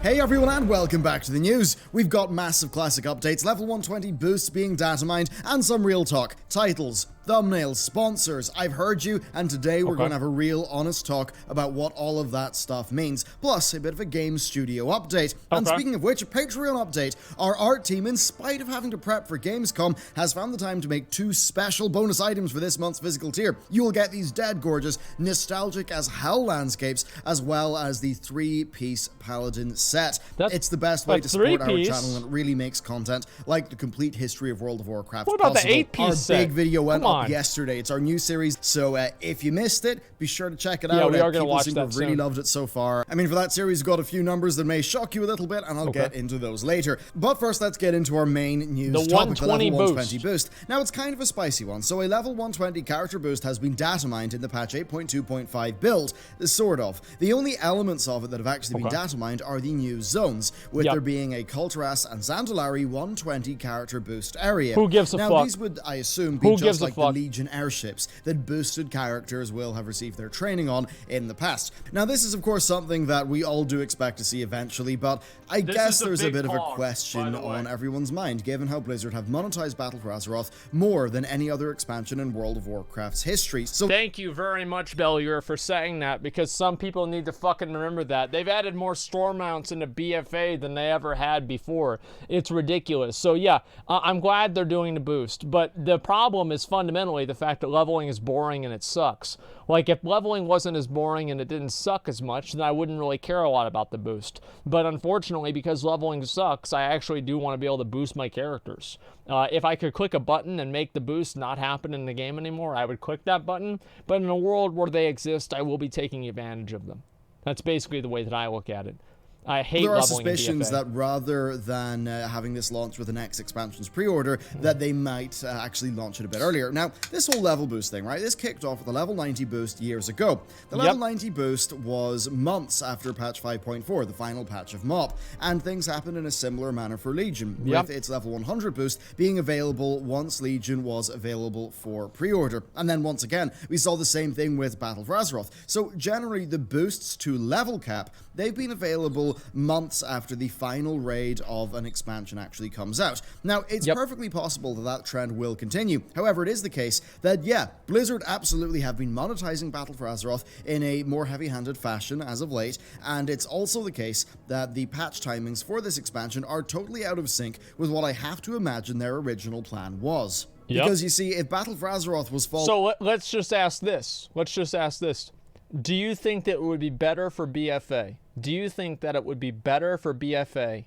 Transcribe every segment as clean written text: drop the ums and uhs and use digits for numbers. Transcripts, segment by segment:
Hey everyone and welcome back to the news. We've got massive classic updates, level 120 boosts being data mined, and some real talk. Titles, thumbnails, sponsors, I've heard you, and today we're going to have a real honest talk about what all of that stuff means, plus a bit of a game studio update. And speaking of which, a Patreon update. Our art team, in spite of having to prep for Gamescom, has found the time to make 2 special bonus items for this month's physical tier. You will get these dead gorgeous, nostalgic as hell landscapes, as well as the 3-piece Paladin set. It's the best way to support our channel, and it really makes content like the complete history of World of Warcraft possible. What about the 8-piece set? Our big video went up yesterday. It's our new series, so if you missed it, be sure to check it out. Yeah, we are going to watch that. People really loved it so far. I mean, for that series, we've got a few numbers that may shock you a little bit, and I'll get into those later. But first, let's get into our main news topic, the level 120 boost. Now, it's kind of a spicy one. So a level 120 character boost has been data mined in the patch 8.2.5 build, sort of. The only elements of it that have actually been data mined are the new zones, with there being a Kulturas and Zandalari 120 character boost area. Who gives a fuck? Now, these would, I assume, be just like the Legion airships that boosted characters will have received their training on in the past. Now, this is, of course, something that we all do expect to see eventually, but I guess there's a bit of a question on everyone's mind, given how Blizzard have monetized Battle for Azeroth more than any other expansion in World of Warcraft's history. So thank you very much, Bellular, for saying that, because some people need to fucking remember that. They've added more storm mounts into BFA than they ever had before. It's ridiculous. So yeah, I'm glad they're doing the boost, but the problem is fundamentally the fact that leveling is boring and it sucks. Like, if leveling wasn't as boring and it didn't suck as much, then I wouldn't really care a lot about the boost. But unfortunately, because leveling sucks, I actually do want to be able to boost my characters. If I could click a button and make the boost not happen in the game anymore, I would click that button. But in a world where they exist, I will be taking advantage of them. That's basically the way that I look at it. I hate there are leveling suspicions in BFA. that rather than having this launch with the next expansion's pre-order, that they might actually launch it a bit earlier. Now, this whole level boost thing, right? This kicked off with the level 90 boost years ago. The level 90 boost was months after patch 5.4, the final patch of MoP, and things happened in a similar manner for Legion, with its level 100 boost being available once Legion was available for pre-order. And then once again, we saw the same thing with Battle for Azeroth. So generally, the boosts to level cap, they've been available months after the final raid of an expansion actually comes out. Now, it's perfectly possible that that trend will continue. However, it is the case that, Blizzard absolutely have been monetizing Battle for Azeroth in a more heavy-handed fashion as of late, and it's also the case that the patch timings for this expansion are totally out of sync with what I have to imagine their original plan was. Because, you see, if Battle for Azeroth was So let's just ask this. Do you think that it would be better for BFA? Do you think that it would be better for BFA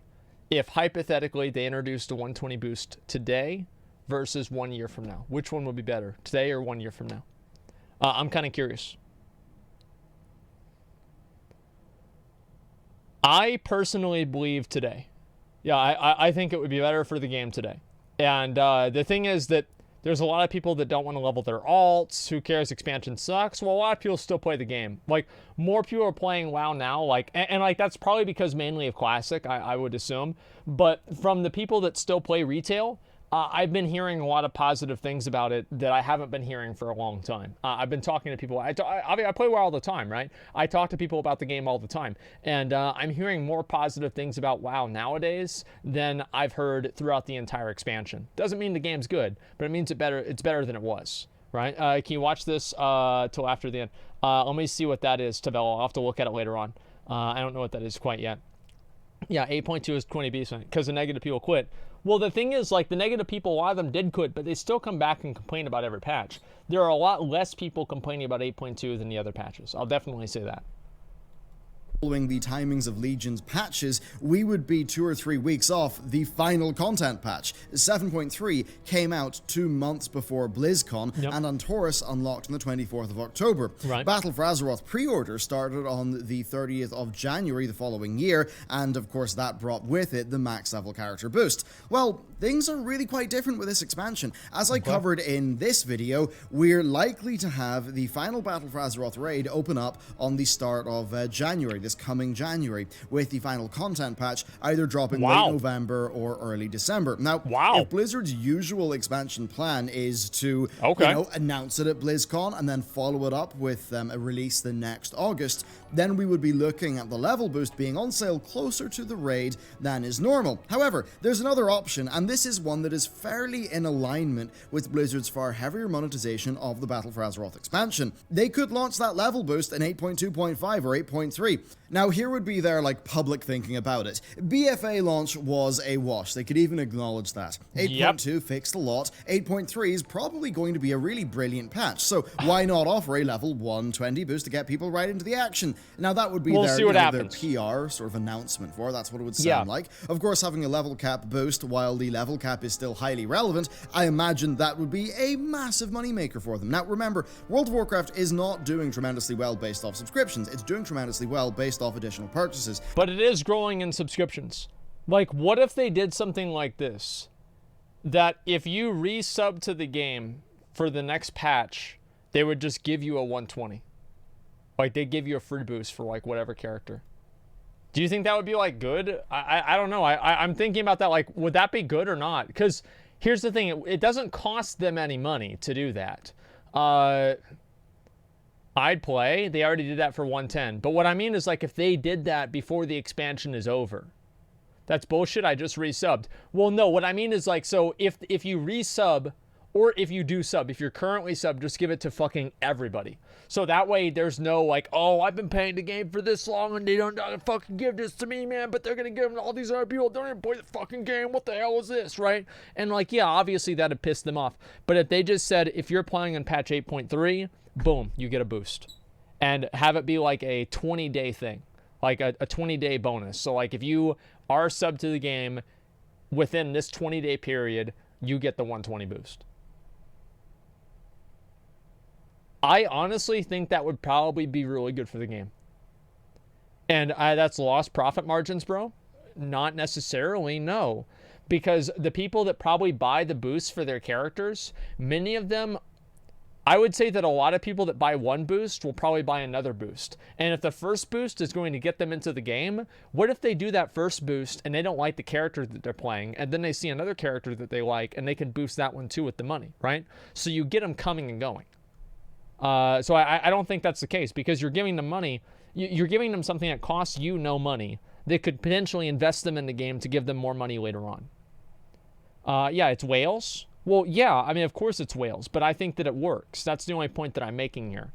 if, hypothetically, they introduced a 120 boost today versus 1 year from now? Which one would be better, today or 1 year from now? I'm kind of curious. I personally believe today. Yeah, I think it would be better for the game today. And the thing is that there's a lot of people that don't want to level their alts. Who cares? Expansion sucks. Well, a lot of people still play the game. Like, more people are playing WoW now. Like, and like, that's probably because mainly of Classic, I would assume. But from the people that still play retail, I've been hearing a lot of positive things about it that I haven't been hearing for a long time. I've been talking to people. I play WoW all the time, right? I talk to people about the game all the time. And I'm hearing more positive things about WoW nowadays than I've heard throughout the entire expansion. Doesn't mean the game's good, but it means it's better than it was, right? Can you watch this till after the end? Let me see what that is, Tavello. I'll have to look at it later on. I don't know what that is quite yet. Yeah, 8.2 is 20 beast because the negative people quit. Well, the thing is, like, the negative people, a lot of them did quit, but they still come back and complain about every patch. There are a lot less people complaining about 8.2 than the other patches. I'll definitely say that. Following the timings of Legion's patches, we would be 2 or 3 weeks off the final content patch. 7.3 came out 2 months before BlizzCon, and Antorus unlocked on the 24th of October. Battle for Azeroth pre-order started on the 30th of January the following year, and of course that brought with it the max level character boost. Well, things are really quite different with this expansion. As I covered in this video, we're likely to have the final Battle for Azeroth raid open up on the start of January. this coming January, with the final content patch either dropping late November or early December. Now, if Blizzard's usual expansion plan is to announce it at BlizzCon and then follow it up with a release the next August, then we would be looking at the level boost being on sale closer to the raid than is normal. However, there's another option, and this is one that is fairly in alignment with Blizzard's far heavier monetization of the Battle for Azeroth expansion. They could launch that level boost in 8.2.5 or 8.3. Now, here would be their public thinking about it. BFA launch was a wash. They could even acknowledge that. 8.2 fixed a lot. 8.3 is probably going to be a really brilliant patch. So why not offer a level 120 boost to get people right into the action? Now, that would be their PR sort of announcement for. That's what it would sound like. Of course, having a level cap boost while the level cap is still highly relevant, I imagine that would be a massive moneymaker for them. Now, remember, World of Warcraft is not doing tremendously well based off subscriptions. It's doing tremendously well based off additional purchases. But it is growing in subscriptions. What if they did something like this? That if you resub to the game for the next patch, they would just give you a 120. They give you a free boost for whatever character. Do you think that would be good? I don't know. I'm thinking about that. Would that be good or not? Because here's the thing. It doesn't cost them any money to do that. I'd play. They already did that for 110. But what I mean is if they did that before the expansion is over. That's bullshit. I just resubbed. Well, no. What I mean is so if you resub, or if you do sub, if you're currently sub, just give it to fucking everybody. So that way there's no oh, I've been paying the game for this long and they don't fucking give this to me, man, but they're going to give them to all these other people. Don't even play the fucking game. What the hell is this, right? And yeah, obviously that'd piss them off. But if they just said, if you're playing on patch 8.3, boom, you get a boost. And have it be a 20-day thing, a 20-day bonus. So if you are sub to the game within this 20-day period, you get the 120 boost. I honestly think that would probably be really good for the game. And that's lost profit margins, bro? Not necessarily, no. Because the people that probably buy the boosts for their characters, many of them, I would say that a lot of people that buy one boost will probably buy another boost. And if the first boost is going to get them into the game, what if they do that first boost and they don't like the character that they're playing, and then they see another character that they like, and they can boost that one too with the money, right? So you get them coming and going. So I don't think that's the case, because you're giving them money. You're giving them something that costs you no money. They could potentially invest them in the game to give them more money later on. Yeah, it's whales. Well, yeah, I mean, of course it's whales, but I think that it works. That's the only point that I'm making here.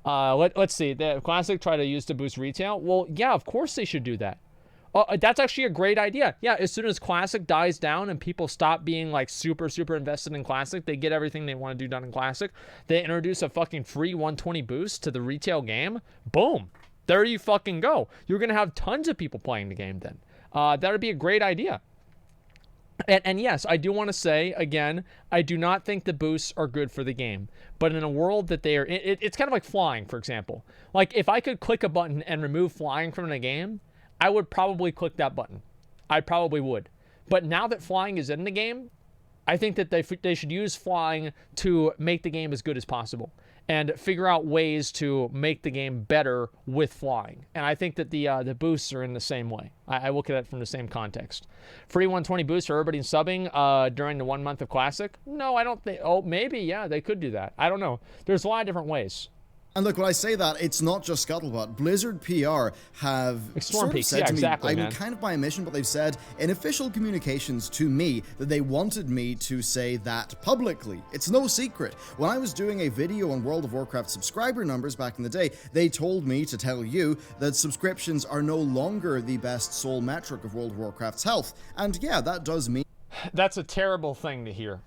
Let's see. The Classic try to use to boost retail. Well, yeah, of course they should do that. That's actually a great idea. Yeah, as soon as Classic dies down and people stop being super, super invested in Classic, they get everything they want to do done in Classic, they introduce a fucking free 120 boost to the retail game. Boom. There you fucking go. You're going to have tons of people playing the game then. That would be a great idea. And yes, I do want to say, again, I do not think the boosts are good for the game. But in a world that they are... It's kind of like flying, for example. If I could click a button and remove flying from the game, I would probably click that button. I probably would. But now that flying is in the game, I think that they should use flying to make the game as good as possible and figure out ways to make the game better with flying. And I think that the boosts are in the same way. I look at it from the same context. Free 120 boosts for everybody subbing during the 1 month of Classic? No, I don't think... Oh, maybe, yeah, they could do that. I don't know. There's a lot of different ways. And look, when I say that, it's not just Scuttlebutt. Blizzard PR have sort of said to me, I mean, kind of by omission, but they've said in official communications to me that they wanted me to say that publicly. It's no secret. When I was doing a video on World of Warcraft subscriber numbers back in the day, they told me to tell you that subscriptions are no longer the best sole metric of World of Warcraft's health. And yeah, that does mean... That's a terrible thing to hear.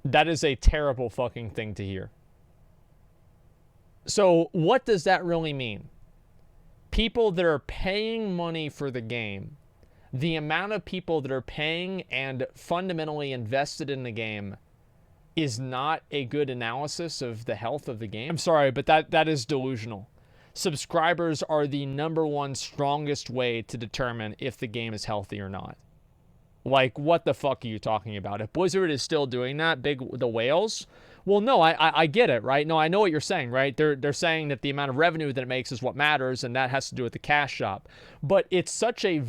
That is a terrible fucking thing to hear. So what does that really mean? People that are paying money for the game, the amount of people that are paying and fundamentally invested in the game is not a good analysis of the health of the game. I'm sorry, but that is delusional. Subscribers are the #1 strongest way to determine if the game is healthy or not. What the fuck are you talking about? If Blizzard is still doing that, the whales... Well, no, I get it, right? No, I know what you're saying, right? They're saying that the amount of revenue that it makes is what matters, and that has to do with the cash shop. But it's such a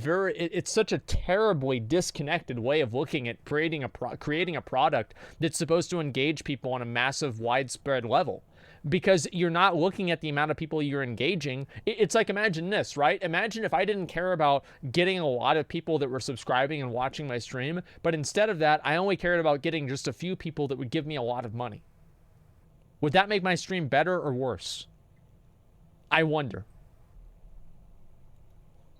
terribly disconnected way of looking at creating a product that's supposed to engage people on a massive, widespread level. Because you're not looking at the amount of people you're engaging. It's like, imagine this, right? Imagine if I didn't care about getting a lot of people that were subscribing and watching my stream, but instead of that, I only cared about getting just a few people that would give me a lot of money. Would that make my stream better or worse? I wonder.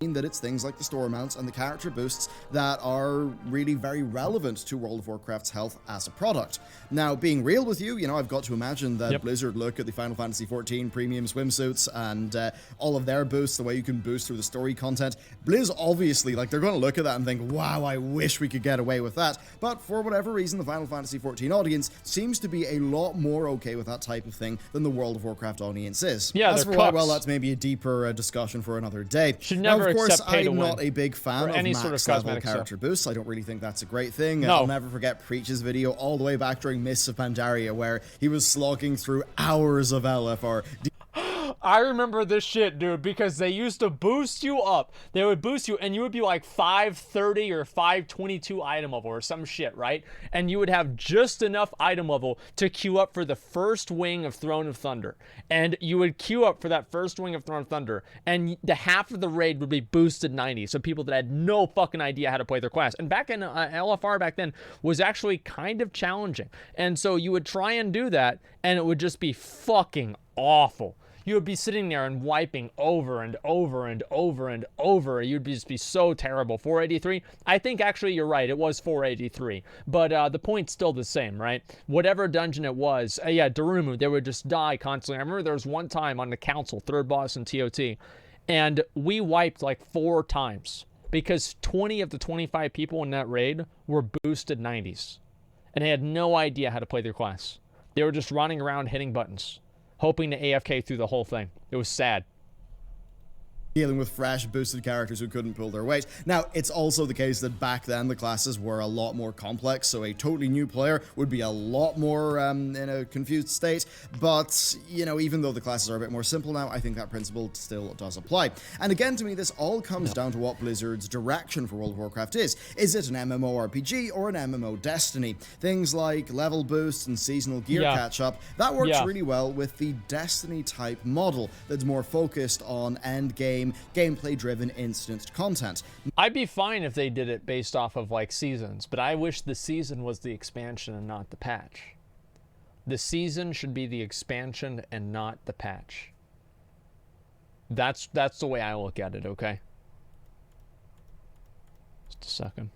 That it's things like the store mounts and the character boosts that are really very relevant to World of Warcraft's health as a product. Now, being real with you, I've got to imagine that Blizzard look at the Final Fantasy XIV premium swimsuits and all of their boosts, the way you can boost through the story content. Blizz obviously, they're going to look at that and think, wow, I wish we could get away with that. But for whatever reason, the Final Fantasy XIV audience seems to be a lot more okay with that type of thing than the World of Warcraft audience is. Yeah, as for why, well, that's maybe a deeper discussion for another day. Should never of course, accept pay to I'm win not a big fan of any max sort of level cosmetic character stuff. boosts. I don't really think that's a great thing. No. I'll never forget Preach's video all the way back during Mists of Pandaria, where he was slogging through hours of LFR. I remember this shit, dude, because they used to boost you up. They would boost you, and you would be like 530 or 522 item level or some shit, right? And you would have just enough item level to queue up for the first wing of Throne of Thunder. And you would queue up for that first wing of Throne of Thunder, and the half of the raid would be boosted 90. So people that had no fucking idea how to play their class. And back in LFR back then was actually kind of challenging. And so you would try and do that, and it would just be fucking awful. You would be sitting there and wiping over and over and over and over. You'd just be so terrible. 483? I think actually you're right. It was 483. But the point's still the same, right? Whatever dungeon it was, Darumu, they would just die constantly. I remember there was one time on the council, third boss in TOT, and we wiped like 4 times because 20 of the 25 people in that raid were boosted 90s. And they had no idea how to play their class. They were just running around hitting buttons, hoping to AFK through the whole thing. It was sad. Dealing with fresh boosted characters who couldn't pull their weight. Now, it's also the case that back then the classes were a lot more complex, so a totally new player would be a lot more in a confused state. But, even though the classes are a bit more simple now, I think that principle still does apply. And again, to me, this all comes down to what Blizzard's direction for World of Warcraft is. Is it an MMORPG or an MMO Destiny? Things like level boosts and seasonal gear catch-up, that works really well with the Destiny-type model that's more focused on endgame, gameplay-driven instanced content. I'd be fine if they did it based off of like seasons, but I wish the season was the expansion and not the patch. The season should be the expansion and not the patch. That's the way I look at it, okay? Just a second.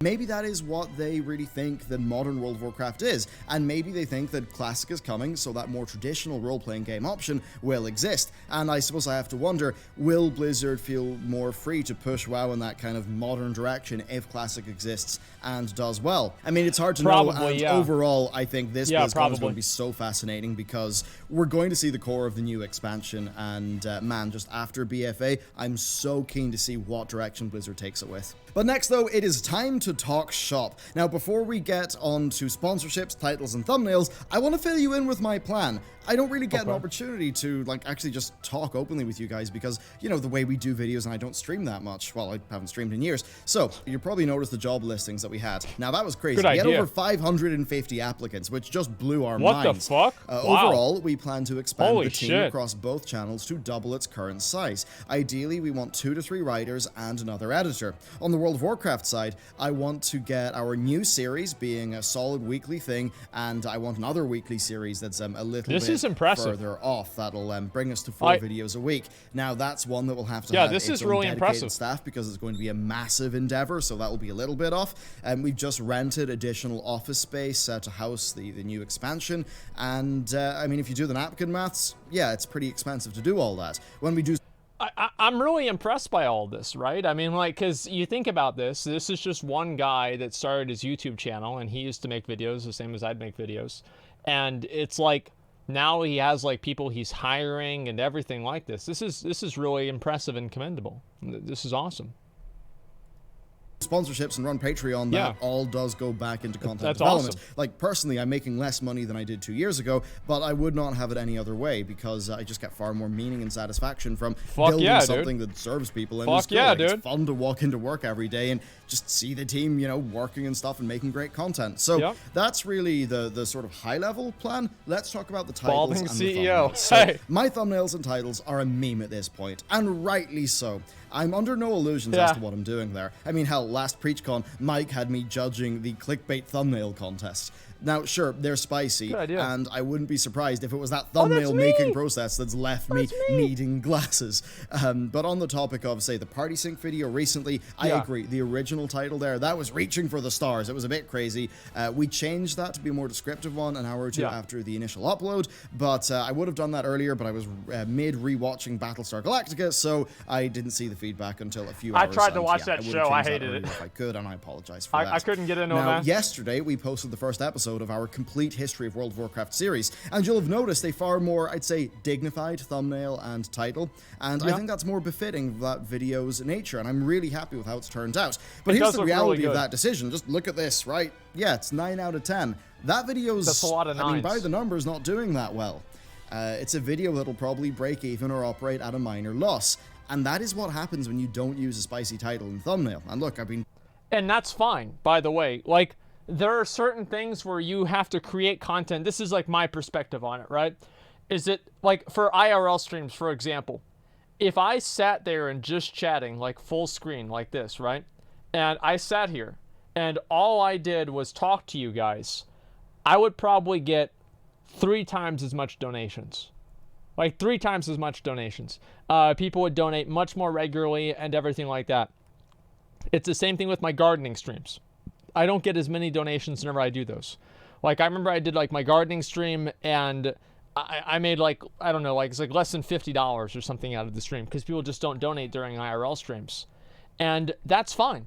Maybe that is what they really think that modern World of Warcraft is, and maybe they think that Classic is coming, so that more traditional role-playing game option will exist. And I suppose I have to wonder, will Blizzard feel more free to push WoW in that kind of modern direction if Classic exists and does well? I mean, it's hard to know, and overall, I think this BlizzCon is going to be so fascinating because we're going to see the core of the new expansion, and man, just after BFA, I'm so keen to see what direction Blizzard takes it with. But next, though, it is time to talk shop. Now, before we get on to sponsorships, titles, and thumbnails, I want to fill you in with my plan. I don't really get an opportunity to, actually just talk openly with you guys because, the way we do videos and I don't stream that much. Well, I haven't streamed in years. So, you probably noticed the job listings that we had. Now, that was crazy. We had over 550 applicants, which just blew our minds. What the fuck? Wow. Overall, we plan to expand the team across both channels to double its current size. Ideally, we want 2 to 3 writers and another editor. On the World of Warcraft side, I want to get our new series being a solid weekly thing, and I want another weekly series that's a little bit further off. That'll bring us to 4 videos a week. Now, that's one that will have to have its own dedicated staff because it's going to be a massive endeavor, so that will be a little bit off. We've just rented additional office space to house the new expansion, and I mean, if you do the napkin maths, yeah, it's pretty expensive to do all that. When we do I'm really impressed by all this, right? I mean, because you think about this is just one guy that started his YouTube channel, and he used to make videos the same as I'd make videos. And it's like, now he has people he's hiring and everything like this. This is really impressive and commendable. This is awesome. sponsorships and run Patreon, that all does go back into content development. Awesome. Like, personally, I'm making less money than I did 2 years ago, but I would not have it any other way, because I just get far more meaning and satisfaction from building something that serves people. And it's fun to walk into work every day and just see the team, you know, working and stuff and making great content. So that's really the sort of high level plan. Let's talk about the titles and the thumbnails. So my thumbnails and titles are a meme at this point, and rightly so. I'm under no illusions as to what I'm doing there. I mean, hell, last PreachCon, Mike had me judging the clickbait thumbnail contest. Now, sure, they're spicy, and I wouldn't be surprised if it was that thumbnail making process that's left me needing glasses. But on the topic of, say, the Party Sync video recently, I agree. The original title there, that was reaching for the stars. It was a bit crazy. We changed that to be a more descriptive one an hour or two after the initial upload, but I would have done that earlier, but I was mid-rewatching Battlestar Galactica, so I didn't see the feedback until a few hours. I tried to watch that show. I hated it. If I could, and I apologize for that. I couldn't get into it. Now, yesterday, we posted the first episode of our complete history of World of Warcraft series, and you'll have noticed a far more, I'd say, dignified thumbnail and title, and I think that's more befitting of that video's nature, and I'm really happy with how it's turned out. But here's the reality of that decision. Just look at this, right? Yeah, it's 9 out of 10. That video's, that's a lot of nines. I mean, by the numbers, not doing that well. It's a video that'll probably break even or operate at a minor loss, and that is what happens when you don't use a spicy title and thumbnail. And look, and that's fine, by the way. Like, there are certain things where you have to create content. This is like my perspective on it, right? Is it like for IRL streams, for example, if I sat there and just chatting like full screen like this, right? And I sat here and all I did was talk to you guys, I would probably get 3 times as much donations. Like 3 times as much donations. People would donate much more regularly and everything like that. It's the same thing with my gardening streams. I don't get as many donations whenever I do those. Like, I remember I did like my gardening stream and I made like, I don't know, like it's like less than $50 or something out of the stream because people just don't donate during IRL streams. And that's fine.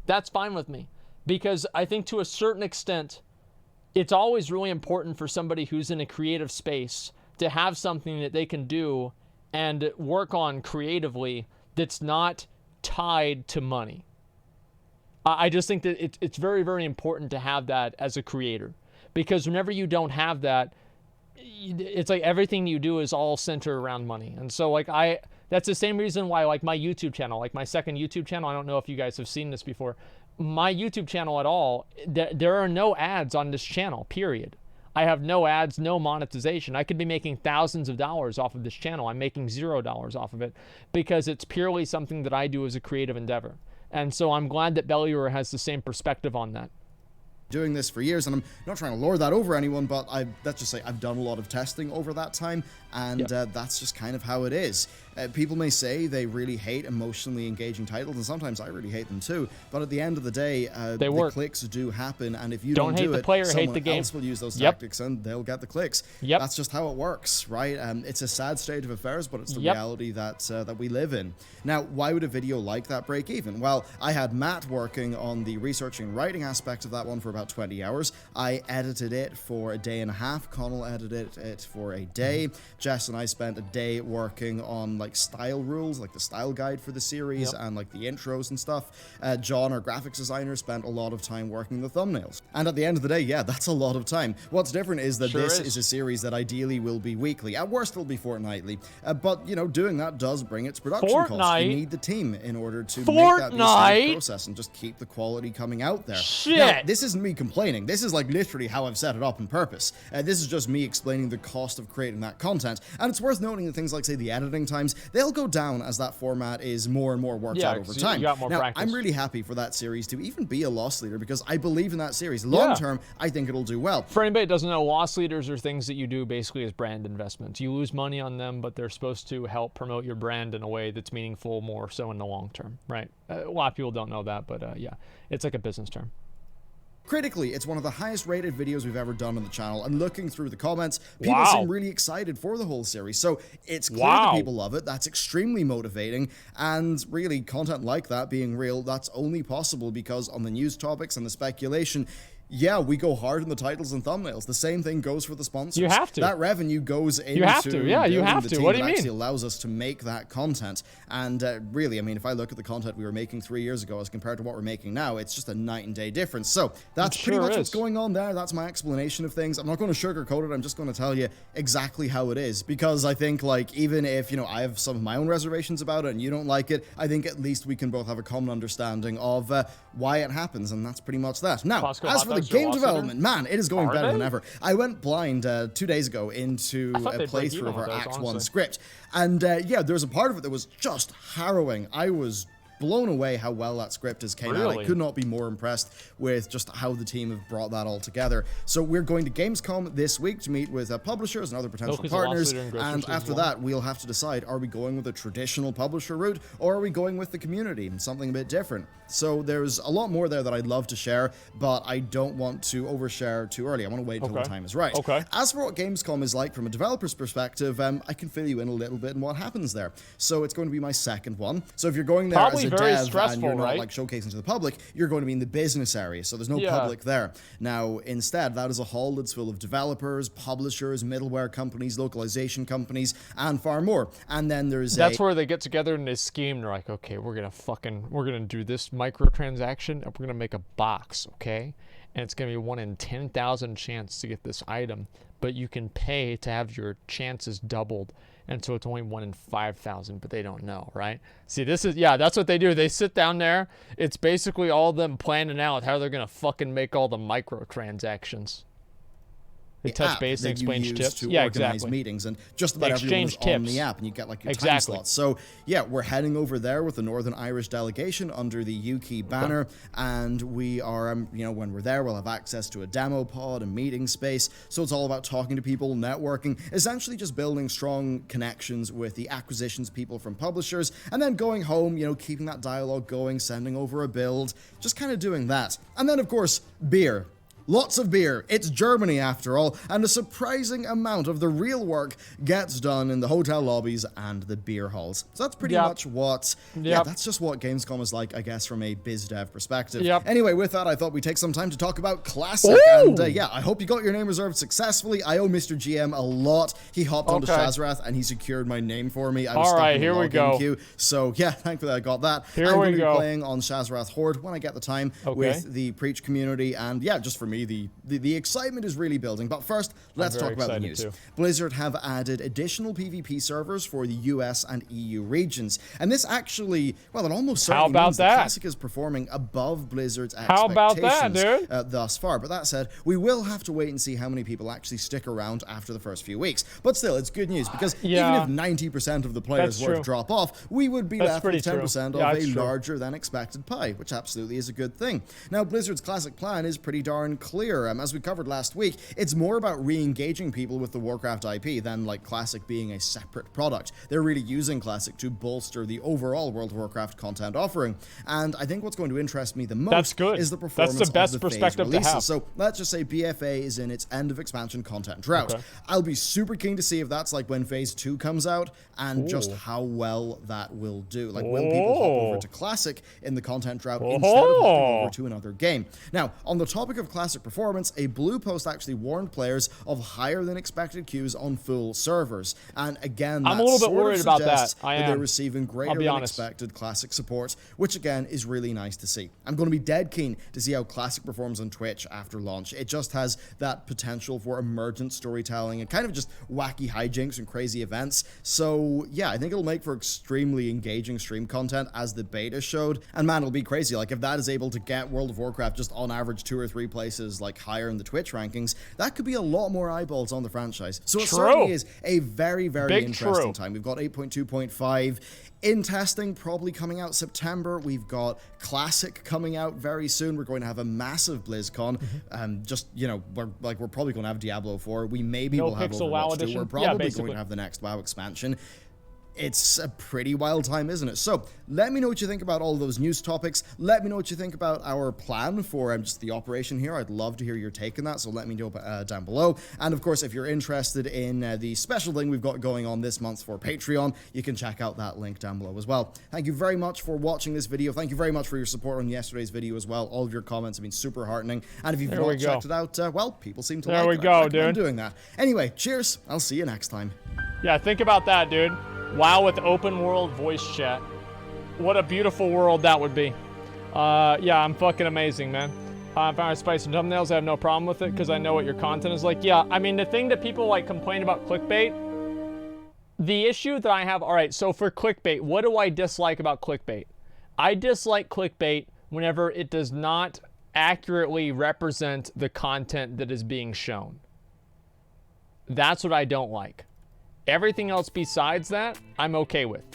That's fine with me, because I think to a certain extent, it's always really important for somebody who's in a creative space to have something that they can do and work on creatively that's not tied to money. I just think that it's very, very important to have that as a creator, because whenever you don't have that, it's like everything you do is all centered around money. And so like that's the same reason why like my YouTube channel, like my second YouTube channel, I don't know if you guys have seen this before, my YouTube channel at all, there are no ads on this channel, period. I have no ads, no monetization. I could be making thousands of dollars off of this channel. I'm making $0 off of it because it's purely something that I do as a creative endeavor. And so I'm glad that Bellular has the same perspective on that. Doing this for years, and I'm not trying to lord that over anyone, but let's just say I've done a lot of testing over that time, and that's just kind of how it is. People may say they really hate emotionally engaging titles, and sometimes I really hate them too, but at the end of the day, the clicks do happen, and if you don't do hate the it, player, someone hate the game. else will use those tactics, and they'll get the clicks. That's just how it works, right? It's a sad state of affairs, but it's the reality that we live in. Now, why would a video like that break even? Well, I had Matt working on the researching and writing aspect of that one for about 20 hours. I edited it for a day and a half. Connell edited it for a day. Jess and I spent a day working on like style rules, like the style guide for the series and like the intros and stuff. John, our graphics designer, spent a lot of time working the thumbnails. And at the end of the day, that's a lot of time. What's different is that this is a series that ideally will be weekly. At worst, it'll be fortnightly. But, you know, doing that does bring its production costs. You need the team in order to make that be a smooth process and just keep the quality coming out there. Now, this isn't me complaining. This is like literally how I've set it up on purpose. This is just me explaining the cost of creating that content. And it's worth noting that things like, say, the editing times, they'll go down as that format is more and more worked out over time. You got more practice. I'm really happy for that series to even be a loss leader because I believe in that series. Long term, I think it'll do well. For anybody that doesn't know, loss leaders are things that you do basically as brand investments. You lose money on them, but they're supposed to help promote your brand in a way that's meaningful more so in the long term, right? A lot of people don't know that, but it's like a business term. Critically, it's one of the highest rated videos we've ever done on the channel, and looking through the comments, people seem really excited for the whole series, so it's clear that people love it. That's extremely motivating, and really, content like that being real, that's only possible because on the news topics and the speculation, yeah, we go hard on the titles and thumbnails. The same thing goes for the sponsors. You have to. That revenue goes into You have to. Yeah, you building have the to. team What do you that mean? actually allows us to make that content. And really, I mean, if I look at the content we were making 3 years ago as compared to what we're making now, it's just a night and day difference. So that's pretty much what's going on there. That's my explanation of things. I'm not going to sugarcoat it. I'm just going to tell you exactly how it is, because I think, like, even if, you know, I have some of my own reservations about it and you don't like it, I think at least we can both have a common understanding of why it happens, and that's pretty much that. Now, as for the game development, man, it is going better than ever. I went blind 2 days ago into a playthrough of our Act 1 script, and yeah, there's a part of it that was just harrowing. I was blown away how well that script has came out. I could not be more impressed with just how the team have brought that all together. So we're going to Gamescom this week to meet with publishers and other potential partners, and after that we'll have to decide, are we going with a traditional publisher route, or are we going with the community and something a bit different? So there's a lot more there that I'd love to share, but I don't want to overshare too early. I want to wait until the time is right. As for what Gamescom is like from a developer's perspective, I can fill you in a little bit on what happens there. So it's going to be my second one. So if you're going there as a dev and you're not like showcasing to the public, you're going to be in the business area, so there's no public there. Now instead, that is a hall that's full of developers, publishers, middleware companies, localization companies, and far more. And then there's that's where they get together and they scheme. They're like, okay, we're gonna do this microtransaction and we're gonna make a box, okay, and it's gonna be 1 in 10,000 chance to get this item, but you can pay to have your chances doubled. And so it's only 1 in 5,000, but they don't know, right? See, this is, that's what they do. They sit down there. It's basically all of them planning out how they're going to fucking make all the microtransactions. They touch base and exchange tips. To organize meetings, and just about everyone's on the app, and you get like your time slots. So yeah, we're heading over there with the Northern Irish delegation under the UK banner, and we are, you know, when we're there, we'll have access to a demo pod, a meeting space. So it's all about talking to people, networking, essentially just building strong connections with the acquisitions people from publishers, and then going home, you know, keeping that dialogue going, sending over a build, just kind of doing that. And then of course, beer. Lots of beer. It's Germany after all, and a surprising amount of the real work gets done in the hotel lobbies and the beer halls. So that's pretty much what, that's just what Gamescom is like, I guess, from a biz dev perspective. Anyway, with that, I thought we'd take some time to talk about Classic, and yeah, I hope you got your name reserved successfully. I owe Mr. GM a lot. He hopped onto Shazrath and he secured my name for me. I was stuck in the login queue. So yeah, thankfully I got that. I'm going to be playing on Shazrath Horde when I get the time with the Preach community, and yeah, just for me, the excitement is really building. But first, let's talk about the news. Blizzard have added additional PvP servers for the US and EU regions, and this actually, well, it almost certainly means that Classic is performing above Blizzard's expectations thus far. But that said, we will have to wait and see how many people actually stick around after the first few weeks. But still, it's good news, because even if 90% of the players were to drop off, we would be left with 10% of a larger than expected pie, which absolutely is a good thing. Now, Blizzard's Classic plan is pretty darn clear. As we covered last week, it's more about re-engaging people with the Warcraft IP than like Classic being a separate product. They're really using Classic to bolster the overall World of Warcraft content offering. And I think what's going to interest me the most is the performance of the phase releases. So let's just say BFA is in its end of expansion content drought. I'll be super keen to see if that's like when Phase 2 comes out, and just how well that will do. Like, will people hop over to Classic in the content drought instead of hopping over to another game? Now, on the topic of Classic performance, a blue post actually warned players of higher than expected queues on full servers. And again, I'm a little bit worried about that. They're receiving greater than expected Classic support, which again is really nice to see. I'm going to be dead keen to see how Classic performs on Twitch after launch. It just has that potential for emergent storytelling and kind of just wacky hijinks and crazy events. So yeah, I think it'll make for extremely engaging stream content, as the beta showed. And man, it'll be crazy. Like, if that is able to get World of Warcraft just on average 2 or 3 places like higher in the Twitch rankings, that could be a lot more eyeballs on the franchise. So it certainly is a very, very interesting time. We've got 8.2.5 in testing, probably coming out September. We've got Classic coming out very soon. We're going to have a massive BlizzCon. Just, you know, we're probably going to have Diablo 4. We maybe will have Overwatch 2. We're probably going to have the next WoW expansion. it's a pretty wild time, isn't it? So let me know what you think about all those news topics. Let me know what you think about our plan for just the operation here. I'd love to hear your take on that, so let me know down below. And of course, if you're interested in the special thing we've got going on this month for Patreon, you can check out that link down below as well. Thank you very much for watching this video. Thank you very much for your support on yesterday's video as well. All of your comments have been super heartening. And if you've not checked it out, well, people seem to like it. There we go, dude. Doing that. Anyway, cheers. I'll see you next time. Yeah, think about that, dude. WoW with open world voice chat. What a beautiful world that would be. Yeah, I'm fucking amazing, man. If I spice and thumbnails, I have no problem with it because I know what your content is like. Yeah, I mean, the thing that people like complain about clickbait, the issue that I have, all right, so for clickbait, what do I dislike about clickbait? I dislike clickbait whenever it does not accurately represent the content that is being shown. That's what I don't like. Everything else besides that, I'm okay with.